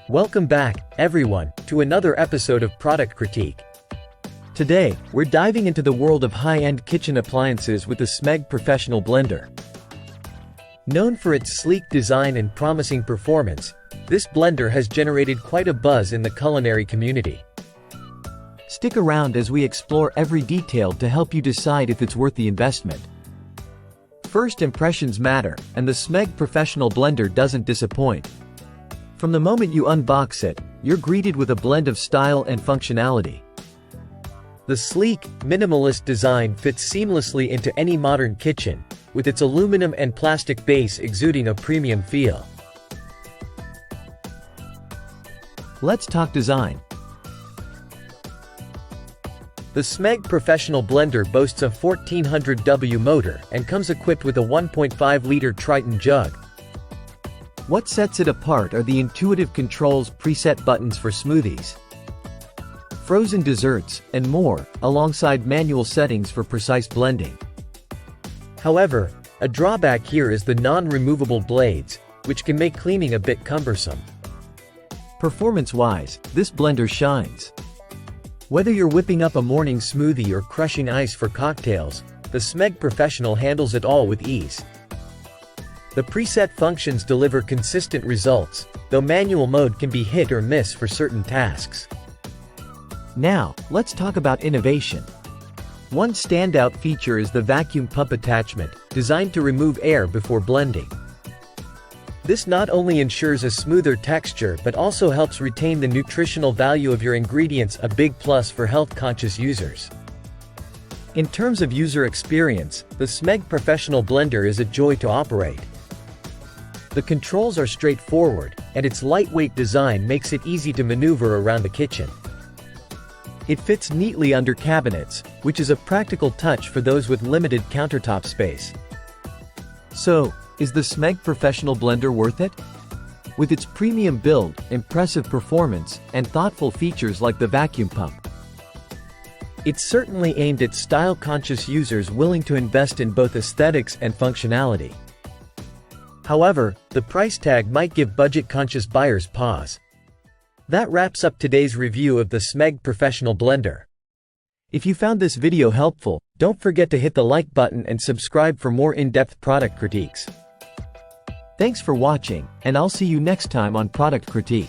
Welcome back, everyone, to another episode of Product Critique. Today, we're diving into the world of high-end kitchen appliances with the Smeg Professional Blender. Known for its sleek design and promising performance, this blender has generated quite a buzz in the culinary community. Stick around as we explore every detail to help you decide if it's worth the investment. First impressions matter, and the Smeg Professional Blender doesn't disappoint. From the moment you unbox it, you're greeted with a blend of style and functionality. The sleek, minimalist design fits seamlessly into any modern kitchen, with its aluminum and plastic base exuding a premium feel. Let's talk design. The Smeg Professional Blender boasts a 1400W motor and comes equipped with a 1.5-liter Triton jug. What sets it apart are the intuitive controls, preset buttons for smoothies, frozen desserts, and more, alongside manual settings for precise blending. However, a drawback here is the non-removable blades, which can make cleaning a bit cumbersome. Performance-wise, this blender shines. Whether you're whipping up a morning smoothie or crushing ice for cocktails, the Smeg Professional handles it all with ease. The preset functions deliver consistent results, though manual mode can be hit or miss for certain tasks. Now, let's talk about innovation. One standout feature is the vacuum pump attachment, designed to remove air before blending. This not only ensures a smoother texture but also helps retain the nutritional value of your ingredients, a big plus for health-conscious users. In terms of user experience, the Smeg Professional Blender is a joy to operate. The controls are straightforward, and its lightweight design makes it easy to maneuver around the kitchen. It fits neatly under cabinets, which is a practical touch for those with limited countertop space. So, is the Smeg Professional Blender worth it? With its premium build, impressive performance, and thoughtful features like the vacuum pump, it's certainly aimed at style-conscious users willing to invest in both aesthetics and functionality. However, the price tag might give budget-conscious buyers pause. That wraps up today's review of the Smeg Professional Blender. If you found this video helpful, don't forget to hit the like button and subscribe for more in-depth product critiques. Thanks for watching, and I'll see you next time on Product Critique.